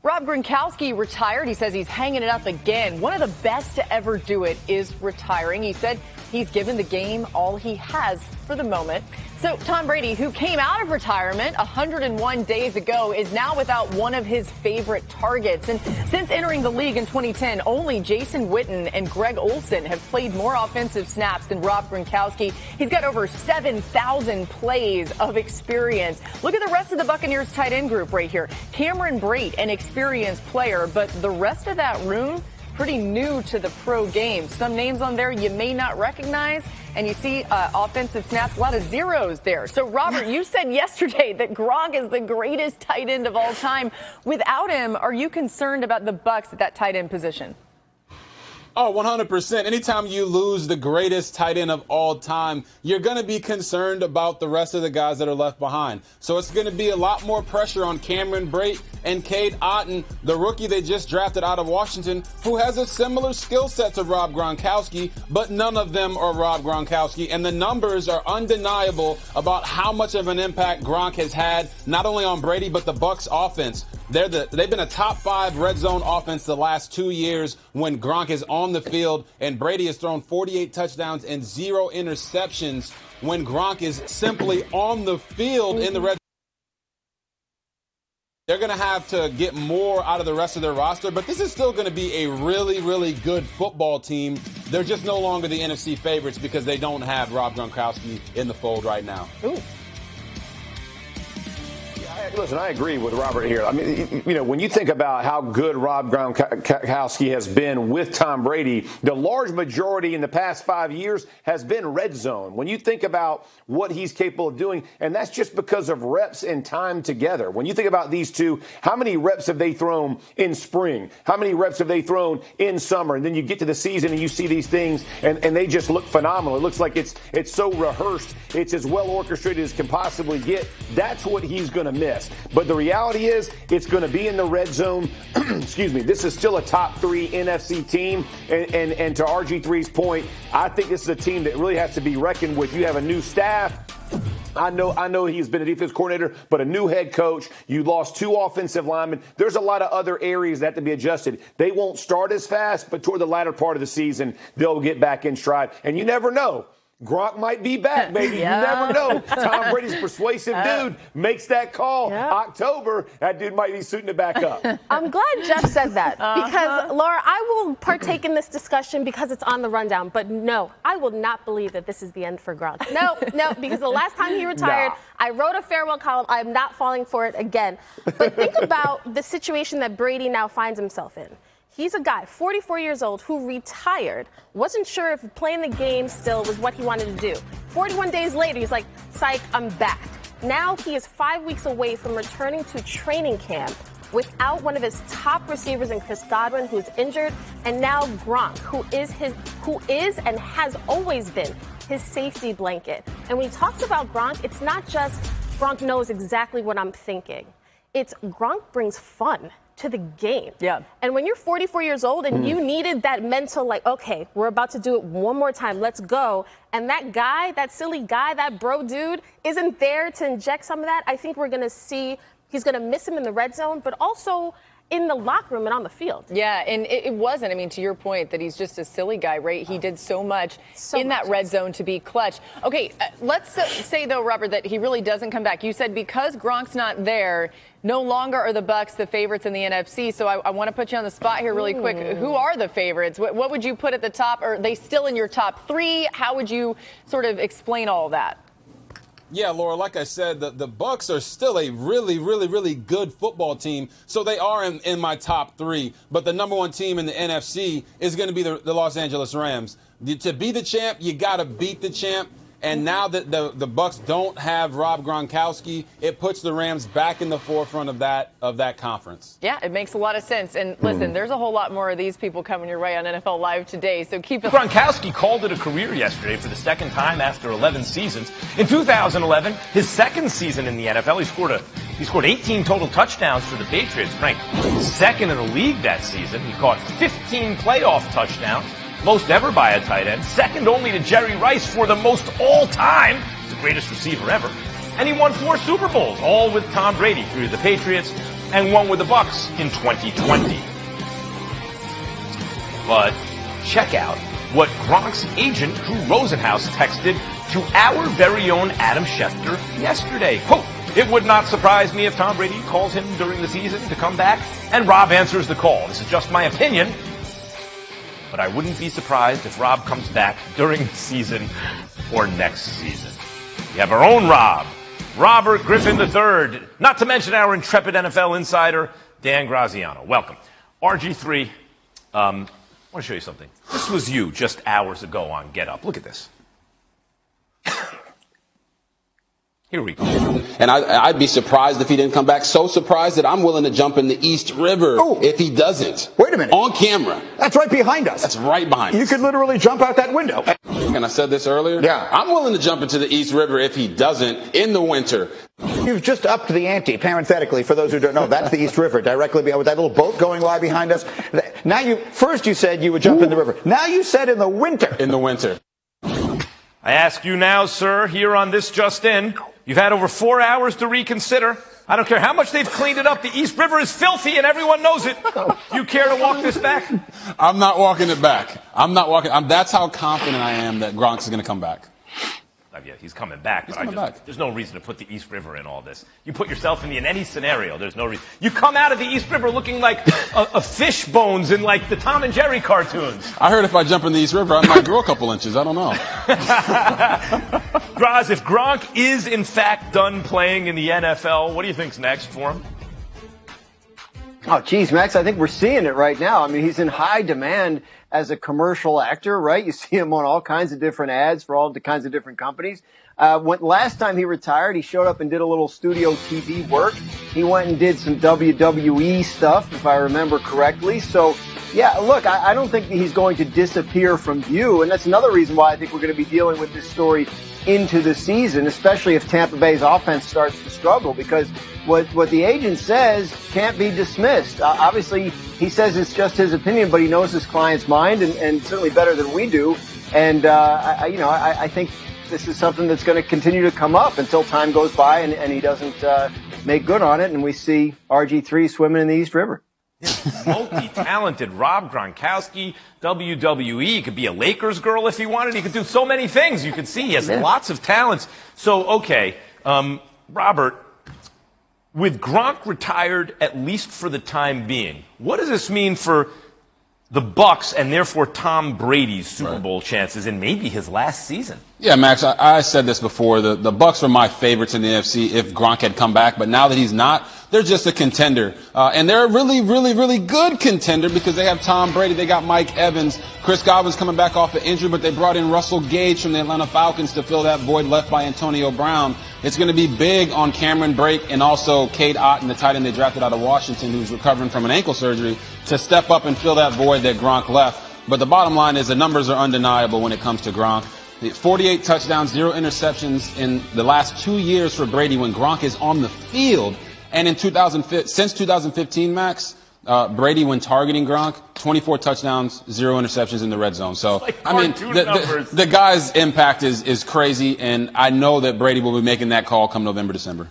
Rob Gronkowski retired. He says he's hanging it up again. One of the best to ever do it is retiring. He said he's given the game all he has for the moment. So Tom Brady, who came out of retirement 101 days ago, is now without one of his favorite targets. And since entering the league in 2010, only Jason Witten and Greg Olsen have played more offensive snaps than Rob Gronkowski. He's got over 7,000 plays of experience. Look at the rest of the Buccaneers tight end group right here. Cameron Brate, an experienced player, but the rest of that room, pretty new to the pro game. Some names on there you may not recognize, and you see offensive snaps, a lot of zeros there. So, Robert, you said yesterday that Gronk is the greatest tight end of all time. Without him, are you concerned about the Bucs at that tight end position? Oh, 100%. Anytime you lose the greatest tight end of all time, you're going to be concerned about the rest of the guys that are left behind. So it's going to be a lot more pressure on Cameron Brate and Cade Otton, the rookie they just drafted out of Washington, who has a similar skill set to Rob Gronkowski, but none of them are Rob Gronkowski. And the numbers are undeniable about how much of an impact Gronk has had, not only on Brady, but the Bucs offense. They've been a top 5 red zone offense the last 2 years when Gronk is on the field, and Brady has thrown 48 touchdowns and 0 interceptions when Gronk is simply on the field in the red zone. They're going to have to get more out of the rest of their roster, but this is still going to be a really, really good football team. They're just no longer the NFC favorites because they don't have Rob Gronkowski in the fold right now. Ooh. Listen, I agree with Robert here. I mean, you know, when you think about how good Rob Gronkowski has been with Tom Brady, the large majority in the past 5 years has been red zone. When you think about what he's capable of doing, and that's just because of reps and time together. When you think about these two, how many reps have they thrown in spring? How many reps have they thrown in summer? And then you get to the season and you see these things, and they just look phenomenal. It looks like it's so rehearsed. It's as well orchestrated as can possibly get. That's what he's going to miss. But the reality is it's going to be in the red zone. Excuse me. This is still a top 3 NFC team. And to RG3's point, I think this is a team that really has to be reckoned with. You have a new staff. I know he's been a defense coordinator, but a new head coach. You lost 2 offensive linemen. There's a lot of other areas that have to be adjusted. They won't start as fast, but toward the latter part of the season, they'll get back in stride. And you never know. Gronk might be back, baby. Yeah. You never know. Tom Brady's a persuasive dude. Makes that call. Yeah. October, that dude might be suiting it back up. I'm glad Jeff said that because, Laura, I will partake in this discussion because it's on the rundown. But no, I will not believe that this is the end for Gronk. No, because the last time he retired, I wrote a farewell column. I'm not falling for it again. But think about the situation that Brady now finds himself in. He's a guy, 44 years old, who retired, wasn't sure if playing the game still was what he wanted to do. 41 days later, he's like, psych, I'm back. Now he is 5 weeks away from returning to training camp without one of his top receivers in Chris Godwin, who's injured, and now Gronk, who is and has always been his safety blanket. And when he talks about Gronk, it's not just Gronk knows exactly what I'm thinking. It's Gronk brings fun to the game. Yeah. And when you're 44 years old and you needed that mental, like, okay, we're about to do it one more time, let's go. And that guy, that silly guy, that bro dude isn't there to inject some of that. I think we're going to see, he's going to miss him in the red zone, but also in the locker room and on the field. Yeah, and it wasn't, I mean, to your point, that he's just a silly guy, right? He did so much in that red zone to be clutch. Okay, let's say, though, Robert, that he really doesn't come back. You said because Gronk's not there, no longer are the Bucs the favorites in the NFC. So I want to put you on the spot here really quick. Who are the favorites? What would you put at the top? Are they still in your top 3? How would you sort of explain all that? Yeah, Laura, like I said, the Bucs are still a really, really, really good football team. So they are in my top 3. But the number 1 team in the NFC is going to be the Los Angeles Rams. To be the champ, you got to beat the champ. And now that the Bucs don't have Rob Gronkowski, it puts the Rams back in the forefront of that conference. Yeah, it makes a lot of sense. And listen, there's a whole lot more of these people coming your way on NFL Live today. So keep it. Gronkowski called it a career yesterday for the second time after 11 seasons. In 2011, his second season in the NFL, he scored 18 total touchdowns for the Patriots, ranked second in the league that season. He caught 15 playoff touchdowns. Most ever by a tight end, second only to Jerry Rice for the most all time, the greatest receiver ever. And he won 4 Super Bowls, all with Tom Brady through the Patriots, and won with the Bucs in 2020. But check out what Gronk's agent, Drew Rosenhaus, texted to our very own Adam Schefter yesterday. Quote, "It would not surprise me if Tom Brady calls him during the season to come back, and Rob answers the call. This is just my opinion, but I wouldn't be surprised if Rob comes back during the season or next season." We have our own Rob, Robert Griffin III, not to mention our intrepid NFL insider, Dan Graziano. Welcome. RG3, I want to show you something. This was you just hours ago on Get Up. Look at this. Here we go. And I'd be surprised if he didn't come back. So surprised that I'm willing to jump in the East River if he doesn't. Wait a minute. On camera. That's right behind us. That's right behind us. You could literally jump out that window. And I said this earlier. Yeah. I'm willing to jump into the East River if he doesn't in the winter. You've just upped the ante, parenthetically, for those who don't know. That's the East River, directly behind, with that little boat going by behind us. Now first you said you would jump in the river. Now you said in the winter. In the winter. I ask you now, sir, here on This Just In, you've had over 4 hours to reconsider. I don't care how much they've cleaned it up. The East River is filthy and everyone knows it. You care to walk this back? I'm not walking it back. I'm not walking. That's how confident I am that Gronk is going to come back. Yeah, he's coming back, but back. There's no reason to put the East River in all this. You put yourself in any scenario, there's no reason. You come out of the East River looking like a fish bones in like the Tom and Jerry cartoons. I heard if I jump in the East River, I might grow a couple inches. I don't know. Graz, if Gronk is in fact done playing in the NFL, what do you think's next for him? Oh, geez, Max, I think we're seeing it right now. I mean, he's in high demand as a commercial actor, right? You see him on all kinds of different ads for all the kinds of different companies. Last time he retired, he showed up and did a little studio TV work. He went and did some WWE stuff, if I remember correctly. So, yeah, look, I don't think he's going to disappear from view. And that's another reason why I think we're going to be dealing with this story into the season, especially if Tampa Bay's offense starts to struggle, because what the agent says can't be dismissed. Obviously, he says it's just his opinion, but he knows his client's mind, and certainly better than we do. And I think this is something that's going to continue to come up until time goes by and he doesn't make good on it, and we see RG3 swimming in the East River. Multi-talented Rob Gronkowski, WWE. He could be a Lakers girl if he wanted. He could do so many things. You can see he has lots of talents. So, okay, Robert, with Gronk retired, at least for the time being, what does this mean for the Bucs and therefore Tom Brady's Super Bowl chances in maybe his last season? Yeah, Max, I said this before. The Bucs were my favorites in the NFC if Gronk had come back, but now that he's not, they're just a contender. And they're a really, really, really good contender because they have Tom Brady. They got Mike Evans. Chris Godwin's coming back off an injury, but they brought in Russell Gage from the Atlanta Falcons to fill that void left by Antonio Brown. It's going to be big on Cameron Brake and also Cade Otton, the tight end they drafted out of Washington, who's recovering from an ankle surgery, to step up and fill that void that Gronk left. But the bottom line is the numbers are undeniable when it comes to Gronk. 48 touchdowns, 0 interceptions in the last 2 years for Brady when Gronk is on the field. And in since 2015, Max, Brady, when targeting Gronk, 24 touchdowns, 0 interceptions in the red zone. So, I mean, the guy's impact is crazy, and I know that Brady will be making that call come November, December.